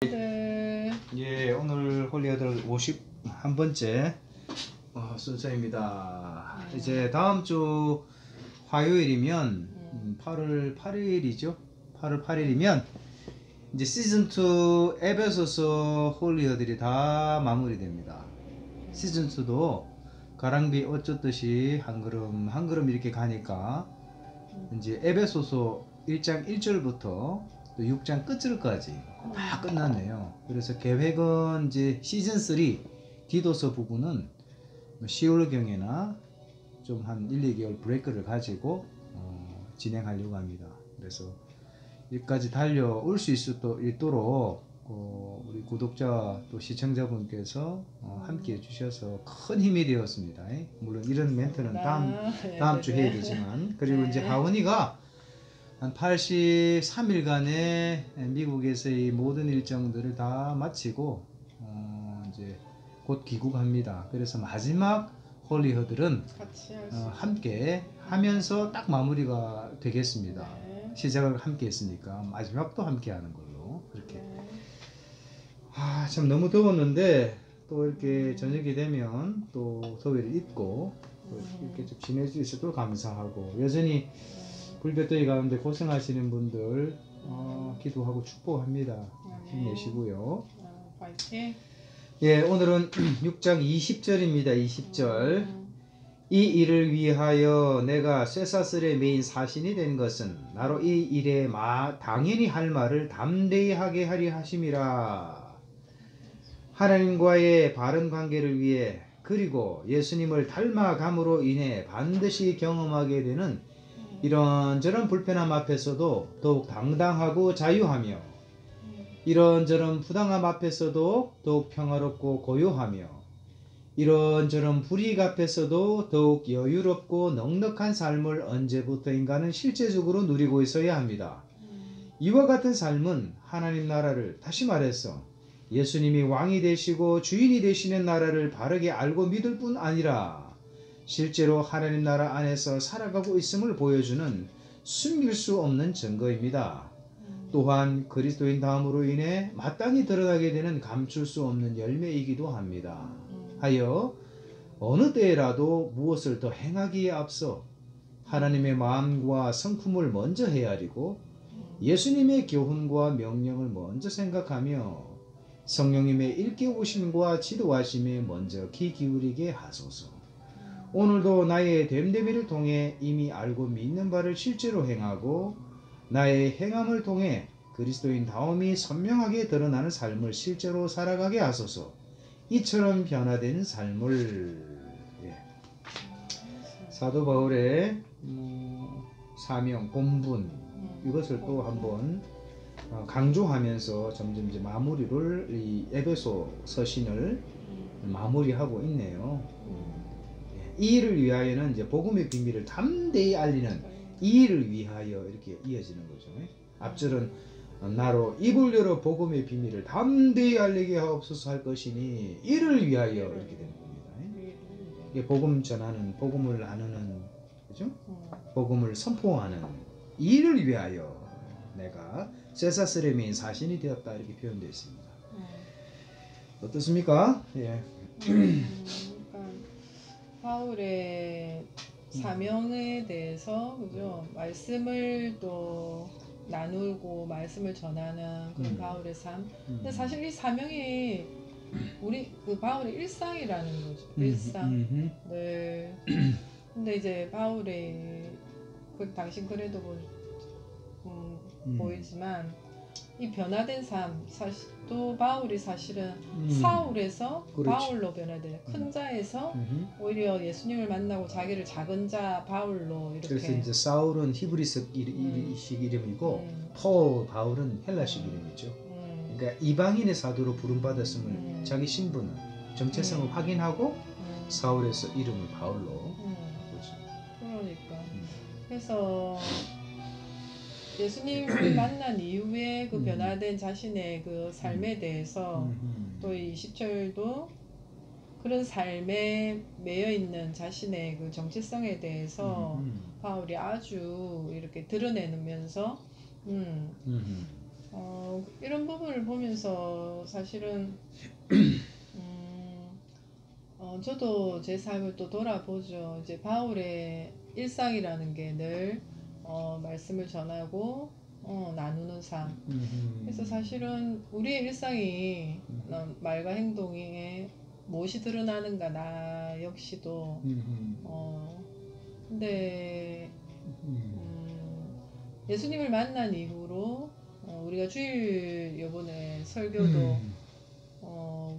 네. 예, 오늘 홀리어들 51번째 순서입니다. 이제 다음 주 화요일이면 8월 8일이죠. 8월 8일이면 이제 시즌2 에베소서 홀리어들이 다 마무리됩니다. 시즌2도 가랑비 어쩌듯이 한 걸음 이렇게 가니까 이제 에베소서 1장 1절부터 또 6장 끝절까지 다 끝났네요. 그래서 계획은 이제 시즌3 디도서 부분은 10월경에나 좀 한 1-2개월 브레이크를 가지고 진행하려고 합니다. 그래서 여기까지 달려올 수 있도록 우리 구독자 또 시청자분께서 함께 해주셔서 큰 힘이 되었습니다. 물론 이런 멘트는 다음 주 해야 되지만, 그리고 이제 하원이가 한 83일간의 미국에서의 모든 일정들을 다 마치고 이제 곧 귀국합니다. 그래서 마지막 홀리허들은 함께 하면서 딱 마무리가 되겠습니다. 시작을 함께 했으니까 마지막도 함께 하는 걸로 그렇게. 참 너무 더웠는데 또 이렇게 저녁이 되면 또 더위를 잊고 또 이렇게 좀 지내줄 수 있어도 감사하고, 여전히 불볕더위 가운데 고생하시는 분들 기도하고 축복합니다. 힘내시고요. 화이팅. 예, 오늘은 6장 20절입니다. 20절. 이 일을 위하여 내가 쇠사슬에 매인 사신이 된 것은 나로 이 일에 당연히 할 말을 담대히 하게 하리 하심이라. 하나님과의 바른 관계를 위해, 그리고 예수님을 닮아감으로 인해 반드시 경험하게 되는 이런저런 불편함 앞에서도 더욱 당당하고 자유하며, 이런저런 부당함 앞에서도 더욱 평화롭고 고요하며, 이런저런 불이익 앞에서도 더욱 여유롭고 넉넉한 삶을 언제부터인가는 실제적으로 누리고 있어야 합니다. 이와 같은 삶은 하나님 나라를, 다시 말해서 예수님이 왕이 되시고 주인이 되시는 나라를 바르게 알고 믿을 뿐 아니라 실제로 하나님 나라 안에서 살아가고 있음을 보여주는 숨길 수 없는 증거입니다. 또한 그리스도인 다음으로 인해 마땅히 드러나게 되는 감출 수 없는 열매이기도 합니다. 하여 어느 때라도 무엇을 더 행하기에 앞서 하나님의 마음과 성품을 먼저 헤아리고 예수님의 교훈과 명령을 먼저 생각하며 성령님의 일깨우심과 지도하심에 먼저 귀 기울이게 하소서. 오늘도 나의 됨됨이를 통해 이미 알고 믿는 바를 실제로 행하고 나의 행함을 통해 그리스도인 다움이 선명하게 드러나는 삶을 실제로 살아가게 하소서. 이처럼 변화된 삶을. 사도 바울의 사명, 본분, 이것을 또 한번 강조하면서 점점 이제 마무리를, 이 에베소 서신을 마무리하고 있네요. 이 일을 위하여는 이제 복음의 비밀을 담대히 알리는, 이 일을 위하여 이렇게 이어지는 거죠. 앞절은 나로 입을 열어 복음의 비밀을 담대히 알리게 하옵소서 할 것이니 이를 위하여 이렇게 되는 겁니다. 이게 복음 전하는, 복음을 나누는, 그죠? 복음을 선포하는 이를 위하여 내가 쇠사슬에 매인 사신이 되었다, 이렇게 표현되어 있습니다. 어떻습니까? 예. 바울의 사명에 대해서, 그죠? 말씀을 또 나누고 말씀을 전하는 그런 바울의 삶. 근데 사실 이 사명이 우리 그 바울의 일상이라는 거죠. 일상. 네. 근데 이제 바울의 그 당신 그래도 보이지만 이 변화된 삶, 사실 또 바울이 사실은 사울에서 바울로 변화되는, 큰 자에서 오히려 예수님을 만나고 자기를 작은 자 바울로 이렇게. 그래서 이제 사울은 히브리식 이름이고 바울은 헬라식 이름이죠. 그러니까 이방인의 사도로 부름받았음을, 자기 신분을, 정체성을 확인하고 사울에서 이름을 바울로. 그러니까 그래서 예수님을 만난 이후에 그 변화된 자신의 그 삶에 대해서 또 이 20절도 그런 삶에 매여 있는 자신의 그 정체성에 대해서 바울이 아주 이렇게 드러내면서 이런 부분을 보면서 사실은 저도 제 삶을 또 돌아보죠. 이제 바울의 일상이라는 게 늘 말씀을 전하고 나누는 삶. 그래서 사실은 우리의 일상이 말과 행동에 무엇이 드러나는가 나 역시도 근데 예수님을 만난 이후로 우리가 주일 요번에 설교도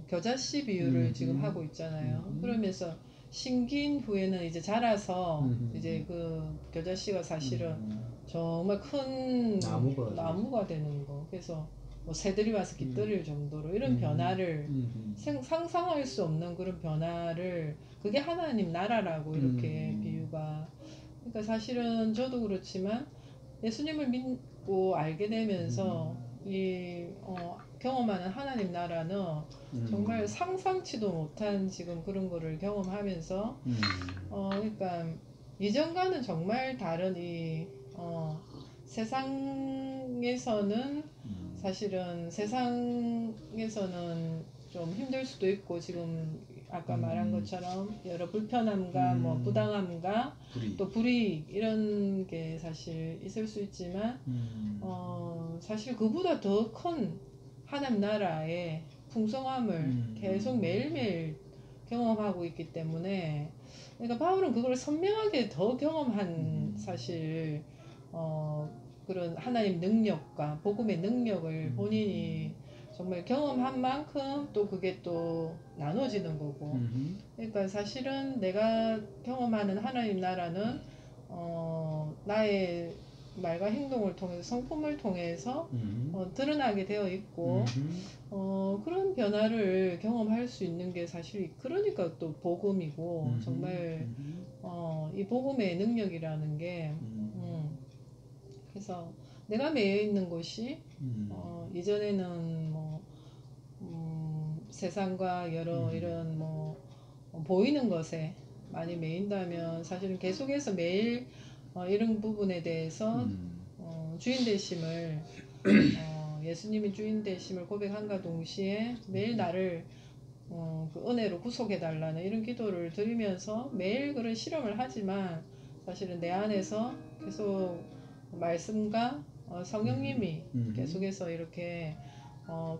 겨자씨 비유를 지금 하고 있잖아요. 그러면서 신긴 후에는 이제 자라서 이제 그 겨자씨가 사실은 정말 큰 나무가 되는 거. 그래서 뭐 새들이 와서 깃들일 정도로 이런 변화를 상상할 수 없는 그런 변화를 그게 하나님 나라라고 이렇게 비유가. 그러니까 사실은 저도 그렇지만 예수님을 믿고 알게 되면서 이 경험하는 하나님 나라는 정말 상상치도 못한 지금 그런 거를 경험하면서 그러니까 이전과는 정말 다른 이 세상에서는 사실은 세상에서는 좀 힘들 수도 있고 지금 아까 말한 것처럼 여러 불편함과 뭐 부당함과 또 불이익 이런 게 사실 있을 수 있지만 사실 그보다 더 큰 하나님 나라의 풍성함을 계속 매일매일 경험하고 있기 때문에 그러니까 바울은 그걸 선명하게 더 경험한 사실 그런 하나님 능력과 복음의 능력을 본인이 정말 경험한 만큼 또 그게 또 나눠지는 거고 그러니까 사실은 내가 경험하는 하나님 나라는 나의 말과 행동을 통해서 성품을 통해서 드러나게 되어 있고 그런 변화를 경험할 수 있는 게 사실 그러니까 또 복음이고 정말 이 복음의 능력이라는 게 그래서 내가 매여 있는 것이 이전에는 뭐 세상과 여러 이런 뭐 보이는 것에 많이 매인다면 사실은 계속해서 매일 이런 부분에 대해서 주인 되심을 예수님이 주인 되심을 고백한과 동시에 매일 나를 그 은혜로 구속해 달라는 이런 기도를 드리면서 매일 그런 실험을 하지만 사실은 내 안에서 계속 말씀과 성령님이 계속해서 이렇게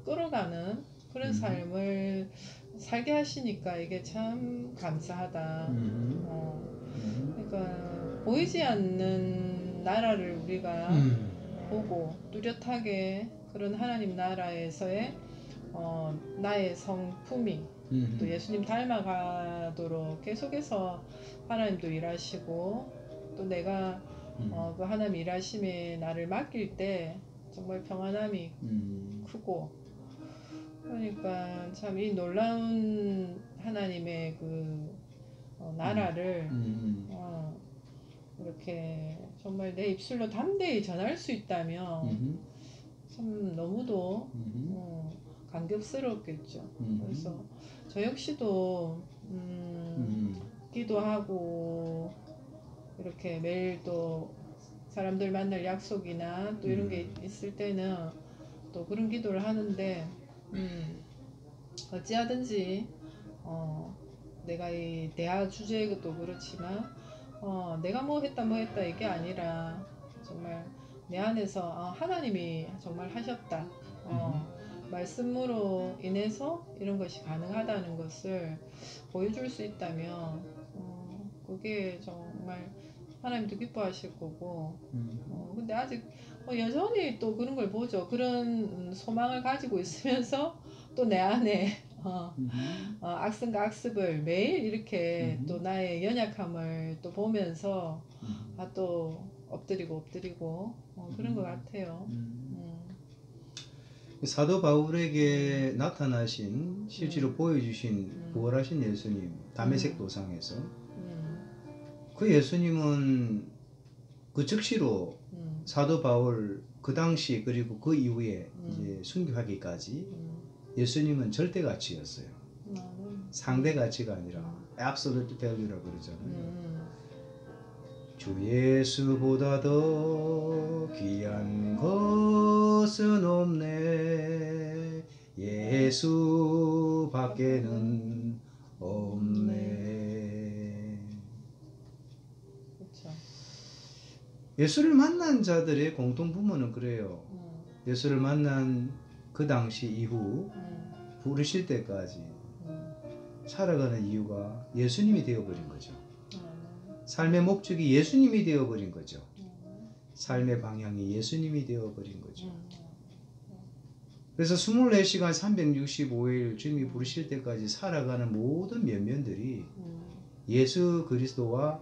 끌어가는 그런 삶을 살게 하시니까 이게 참 감사하다. 그러니까 보이지 않는 나라를 우리가 보고 뚜렷하게 그런 하나님 나라에서의 나의 성품이 또 예수님 닮아가도록 계속해서 하나님도 일하시고 또 내가 그 하나님 일하심에 나를 맡길 때 정말 평안함이 크고 그러니까 참 이 놀라운 하나님의 그 나라를 이렇게 정말 내 입술로 담대히 전할 수 있다면 참 너무도 감격스럽겠죠. 그래서 저 역시도 기도하고 이렇게 매일 또 사람들 만날 약속이나 또 이런 게 있을 때는 또 그런 기도를 하는데 어찌하든지 내가 이 대화 주제도 그렇지만 내가 뭐 했다 이게 아니라 정말 내 안에서 하나님이 정말 하셨다 말씀으로 인해서 이런 것이 가능하다는 것을 보여줄 수 있다면 그게 정말 하나님도 기뻐하실 거고 근데 아직 여전히 또 그런 걸 보죠. 그런 소망을 가지고 있으면서 또 내 안에 악성과 악습을 매일 이렇게 또 나의 연약함을 또 보면서 또 엎드리고 그런 것 같아요. 사도 바울에게 나타나신 실제로 보여주신 부활하신 예수님 다메섹 도상에서 그 예수님은 그 즉시로 사도 바울 그 당시 그리고 그 이후에 이제 순교하기까지 예수님은 절대 가치였어요. 상대 가치가 아니라 absolute value라고 그러잖아요. 주 예수보다 더 귀한 것 것은 없네. 예수 밖에는 없네. 그렇죠. 예수를 만난 자들의 공통 부모는 그래요. 예수를 만난 그 당시 이후 부르실 때까지 살아가는 이유가 예수님이 되어버린 거죠. 삶의 목적이 예수님이 되어버린 거죠. 삶의 방향이 예수님이 되어버린 거죠. 그래서 24시간 365일 주님이 부르실 때까지 살아가는 모든 면면들이 예수 그리스도와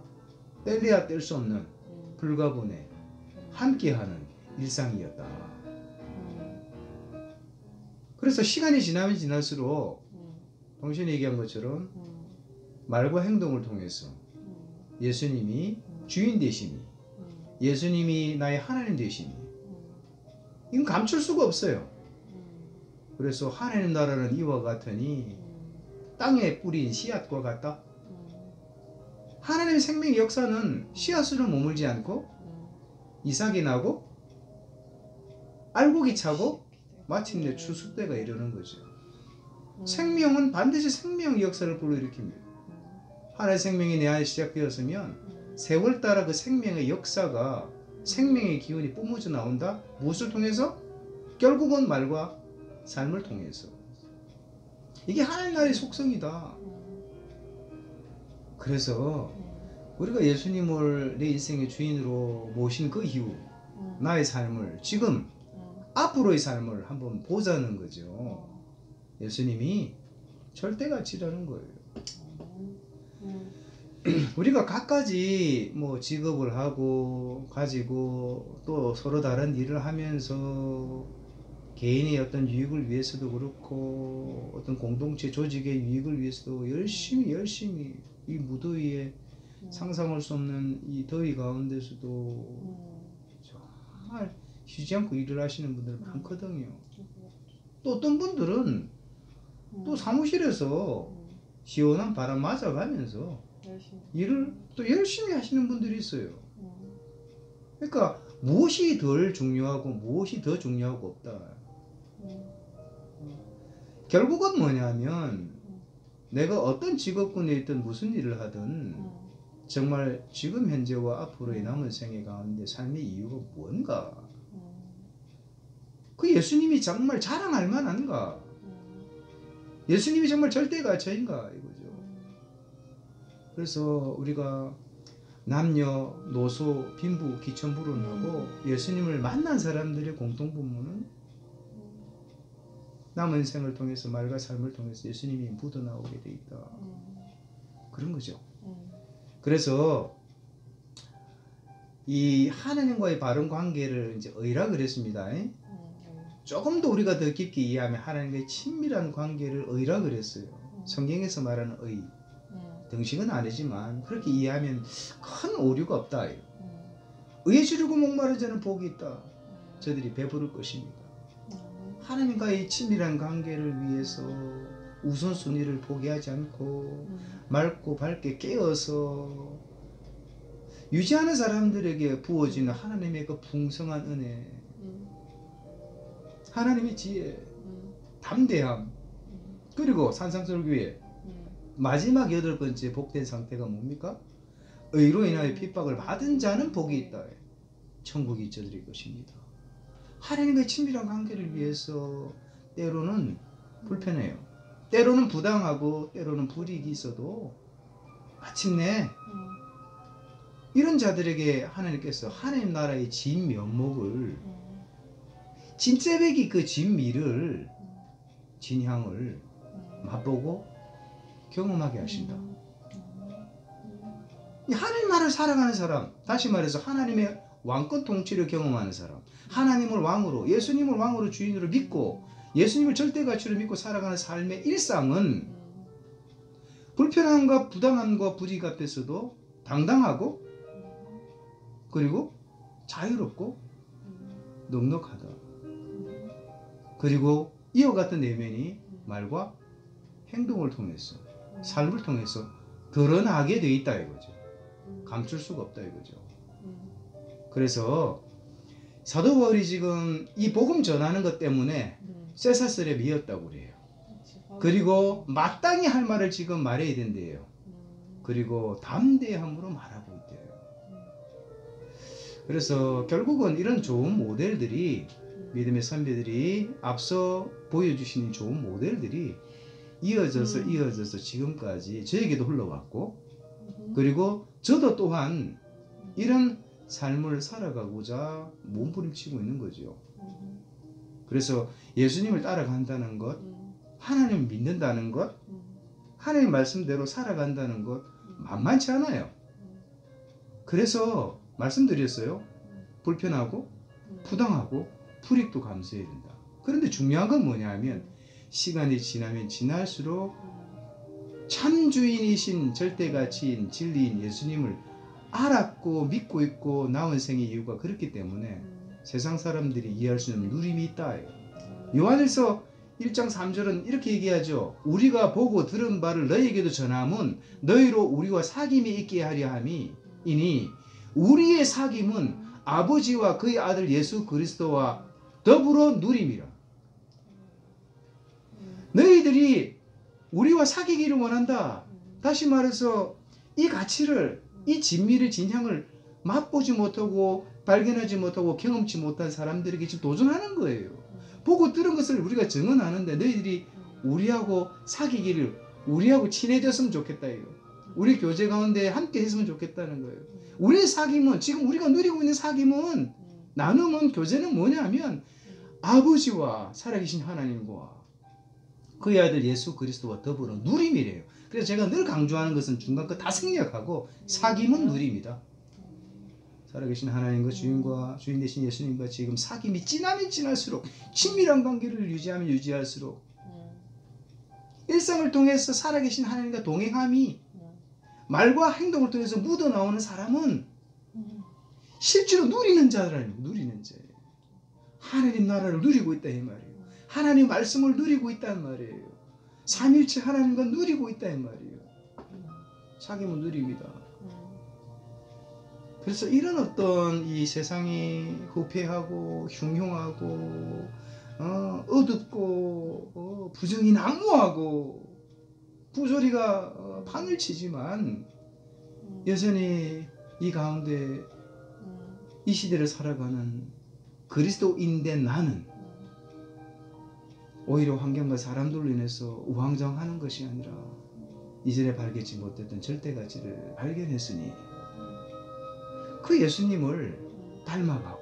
뗄래야 뗄 수 없는 불가분의 함께하는 일상이었다. 그래서 시간이 지나면 지날수록 당신이 얘기한 것처럼 말과 행동을 통해서 예수님이 주인 되심이, 예수님이 나의 하나님 되심이, 이건 감출 수가 없어요. 그래서 하나님 나라는 이와 같으니 땅에 뿌린 씨앗과 같다. 하나님의 생명의 역사는 씨앗으로 머물지 않고 이삭이 나고 알곡이 차고 마침내 추수때가 이르는 거죠. 생명은 반드시 생명의 역사를 불러일으킵니다. 하나의 생명이 내 안에 시작되었으면 세월 따라 그 생명의 역사가, 생명의 기운이 뿜어져 나온다. 무엇을 통해서? 결국은 말과 삶을 통해서. 이게 하나님 나라의 속성이다. 그래서 우리가 예수님을 내 인생의 주인으로 모신 그 이후 나의 삶을, 지금 앞으로의 삶을 한번 보자는 거죠. 예수님이 절대가치라는 거예요. 우리가 갖가지 뭐 직업을 하고 가지고 또 서로 다른 일을 하면서 개인의 어떤 유익을 위해서도 그렇고 어떤 공동체 조직의 유익을 위해서도 열심히 이 무더위에 상상할 수 없는 이 더위 가운데서도 정말 쉬지 않고 일을 하시는 분들 많거든요. 또 어떤 분들은 또 사무실에서 시원한 바람 맞아가면서 일을 또 열심히 하시는 분들이 있어요. 그러니까 무엇이 덜 중요하고 무엇이 더 중요하고 없다. 결국은 뭐냐면 내가 어떤 직업군에 있든 무슨 일을 하든 정말 지금 현재와 앞으로의 남은 생애 가운데 삶의 이유가 뭔가, 그 예수님이 정말 자랑할 만한가, 예수님이 정말 절대가치인가 이거죠. 그래서 우리가 남녀, 노소, 빈부, 기천불원하고 예수님을 만난 사람들의 공통분모는 남은 생을 통해서 말과 삶을 통해서 예수님이 묻어나오게 돼 있다. 그런 거죠. 그래서 이 하나님과의 바른 관계를 이제 의라 그랬습니다. 조금 더 우리가 더 깊게 이해하면 하나님과의 친밀한 관계를 의라 그랬어요. 성경에서 말하는 의, 등식은 아니지만 그렇게 이해하면 큰 오류가 없다. 의에 주르고 목마른 자는 복이 있다. 저들이 배부를 것입니다. 하나님과의 친밀한 관계를 위해서 우선순위를 포기하지 않고 맑고 밝게 깨어서 유지하는 사람들에게 부어지는 하나님의 그 풍성한 은혜, 하나님의 지혜, 담대함, 그리고 산상설교회 마지막 8번째 복된 상태가 뭡니까? 의로 인하여 핍박을 받은 자는 복이 있다. 천국이 저들의 것입니다. 하나님과의 친밀한 관계를 위해서 때로는 불편해요. 때로는 부당하고 때로는 불이익이 있어도 마침내 이런 자들에게 하나님께서 하나님 나라의 진면목을, 진짜배기 그 진미를, 진향을 맛보고 경험하게 하신다. 이 하나님 나라를 살아가는 사람, 다시 말해서 하나님의 왕권 통치를 경험하는 사람, 하나님을 왕으로, 예수님을 왕으로 주인으로 믿고 예수님을 절대가치로 믿고 살아가는 삶의 일상은 불편함과 부당함과 불이익 앞에서도 당당하고 그리고 자유롭고 넉넉하다. 그리고 이와 같은 내면이 말과 행동을 통해서, 삶을 통해서 드러나게 돼 있다 이거죠. 감출 수가 없다 이거죠. 그래서 사도 바울이 지금 이 복음 전하는 것 때문에 쇠사슬에 미었다고 그래요. 그리고 마땅히 할 말을 지금 말해야 된대요. 그리고 담대함으로 말하고 있대요. 그래서 결국은 이런 좋은 모델들이, 믿음의 선배들이 앞서 보여주신 좋은 모델들이 이어져서 지금까지 저에게도 흘러왔고, 그리고 저도 또한 이런 삶을 살아가고자 몸부림치고 있는 거죠. 그래서 예수님을 따라간다는 것, 하나님을 믿는다는 것, 하나님 말씀대로 살아간다는 것 만만치 않아요. 그래서 말씀드렸어요. 불편하고 부당하고 불이익도 감수해야 된다. 그런데 중요한 건 뭐냐면 시간이 지나면 지날수록 참 주인이신 절대가치인 진리인 예수님을 알았고 믿고 있고 나온 생의 이유가 그렇기 때문에 세상 사람들이 이해할 수 있는 누림이 있다. 요한일서 1장 3절은 이렇게 얘기하죠. 우리가 보고 들은 바를 너희에게도 전함은 너희로 우리와 사귐이 있게 하려 함이니 우리의 사귐은 아버지와 그의 아들 예수 그리스도와 더불어 누림이라. 너희들이 우리와 사귀기를 원한다. 다시 말해서 이 가치를, 이 진미를, 진향을 맛보지 못하고 발견하지 못하고 경험치 못한 사람들에게 지금 도전하는 거예요. 보고 들은 것을 우리가 증언하는데 너희들이 우리하고 사귀기를, 우리하고 친해졌으면 좋겠다 이거. 우리 교제 가운데 함께 했으면 좋겠다는 거예요. 우리의 사귐은, 지금 우리가 누리고 있는 사귐은, 나눔은, 교제는 뭐냐면 아버지와 살아계신 하나님과 그의 아들 예수 그리스도와 더불어 누림이래요. 그래서 제가 늘 강조하는 것은 중간 거 다 생략하고 사귐은 누림이다. 살아계신 하나님과 주인 되신 예수님과 지금 사귐이 진하면 진할수록, 친밀한 관계를 유지하면 유지할수록 일상을 통해서 살아계신 하나님과 동행함이 말과 행동을 통해서 묻어나오는 사람은 실제로 누리는 자라는, 누리는 자예요. 하나님 나라를 누리고 있다 이 말이에요. 하나님 말씀을 누리고 있다는 말이에요. 삼일체 하나님과 누리고 있다 이 말이에요. 사귐은 누립니다. 그래서 이런 어떤 이 세상이 후패하고 흉흉하고 어둡고 부정이 난무하고 부조리가 판을 치지만 여전히 이 가운데 이 시대를 살아가는 그리스도인된 나는 오히려 환경과 사람들로 인해서 우왕좌왕하는 것이 아니라 이전에 발견치 못했던 절대가치를 발견했으니 그 예수님을 닮아가고,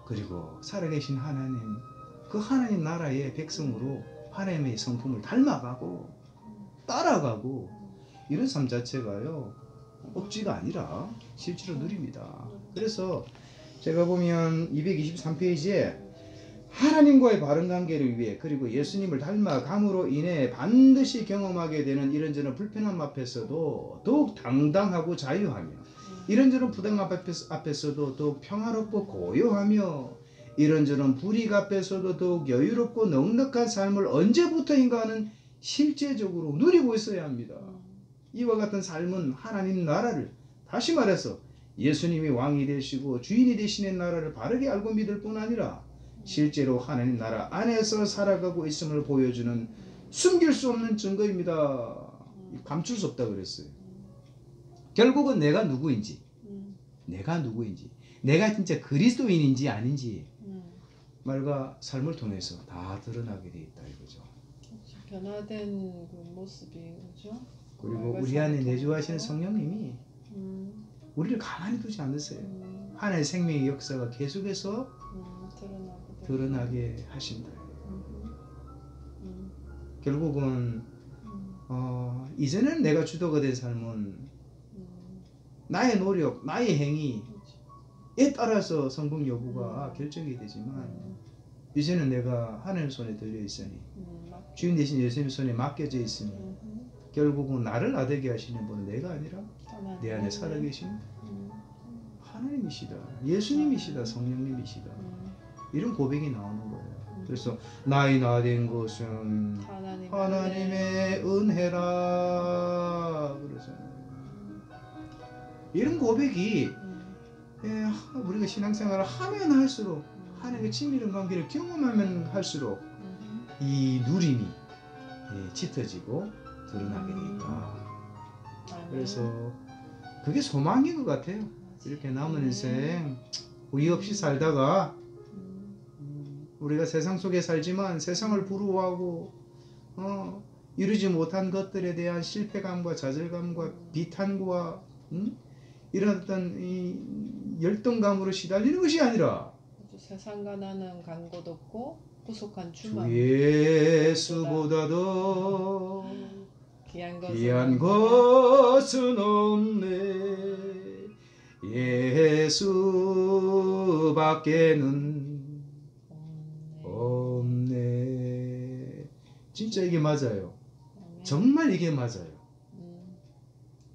그리고 살아계신 하나님, 그 하나님 나라의 백성으로 하나님의 성품을 닮아가고 따라가고, 이런 삶 자체가요 억지가 아니라 실제로 누립니다. 그래서 제가 보면 223페이지에 하나님과의 바른 관계를 위해, 그리고 예수님을 닮아감으로 인해 반드시 경험하게 되는 이런저런 불편함 앞에서도 더욱 당당하고 자유하며, 이런저런 부담감 앞에서도 더욱 평화롭고 고요하며, 이런저런 불이익 앞에서도 더욱 여유롭고 넉넉한 삶을 언제부터인가는 실제적으로 누리고 있어야 합니다. 이와 같은 삶은 하나님 나라를, 다시 말해서 예수님이 왕이 되시고 주인이 되시는 나라를 바르게 알고 믿을 뿐 아니라 실제로 하나님 나라 안에서 살아가고 있음을 보여주는 숨길 수 없는 증거입니다. 감출 수 없다고 그랬어요. 결국은 내가 누구인지, 내가 진짜 그리스도인인지 아닌지 말과 삶을 통해서 다 드러나게 돼 있다 이거죠. 변화된 그 모습이 그죠. 그리고 우리 안에 내주하시는 성령님이 우리를 가만히 두지 않으세요. 하나의 생명의 역사가 계속해서 드러나게 하신다. 결국은 이제는 내가 주도가 된 삶은 나의 노력, 나의 행위에 따라서 성공 여부가 결정이 되지만, 이제는 내가 하나님 손에 들려 있으니, 주인 되신 예수님 손에 맡겨져 있으니, 결국은 나를 나되게 하시는 분은 내가 아니라 내 안에 살아계신 하나님이시다, 예수님이시다, 성령님이시다, 이런 고백이 나오는 거예요. 그래서 나의 나된 것은 하나님의 은혜라 그러잖아요. 이런 고백이 우리가 신앙생활을 하면 할수록 하나님의 친밀한 관계를 경험하면 할수록 이 누림이 짙어지고 드러나게 되니까 그래서 그게 소망인 것 같아요. 이렇게 남은 인생 후회 없이 살다가 우리가 세상 속에 살지만 세상을 부러워하고 이루지 못한 것들에 대한 실패감과 좌절감과 비탄과 이런 어떤 이 열등감으로 시달리는 것이 아니라 세상과 나는 간 곳 없고 구속한 주만 주 예수보다도 귀한 것은 없네. 예수밖에는 없네. 진짜 이게 맞아요. 정말 이게 맞아요.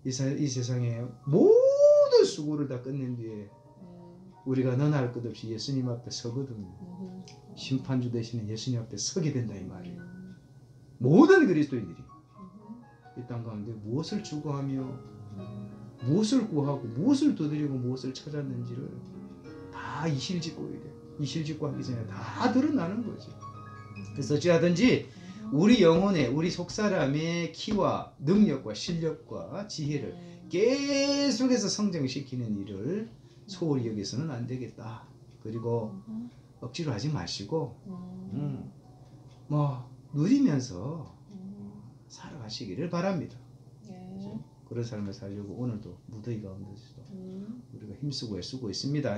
이 세상에 모든 수고를 다 끝낸 뒤에 우리가 너나 할 것 없이 예수님 앞에 서거든요. 심판주 되시는 예수님 앞에 서게 된다 이 말이에요. 모든 그리스도인들이 이 땅 가운데 무엇을 추구하며 무엇을 구하고 무엇을 두드리고 무엇을 찾았는지를 다 이실직고해야 돼요. 이실직고 하기 전에 다 드러나는 거죠. 그래서 어찌하든지 우리 영혼의 우리 속사람의 키와 능력과 실력과 지혜를 계속해서 성장시키는 일을 소홀히 여기서는 안 되겠다. 그리고 억지로 하지 마시고 뭐 누리면서 살아가시기를 바랍니다. 그렇죠? 그런 삶을 살려고 오늘도 무더위 가운데서도 우리가 힘쓰고 애쓰고 있습니다.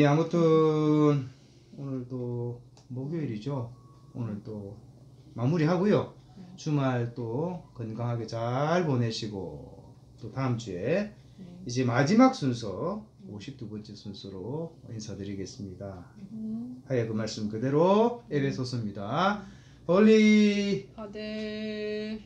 아무튼 오늘도 목요일이죠. 오늘 또 마무리하고요. 주말 또 건강하게 잘 보내시고 또 다음 주에 이제 마지막 순서 52번째 순서로 인사드리겠습니다. 하여 그 말씀 그대로 에베소서입니다. 홀리 아들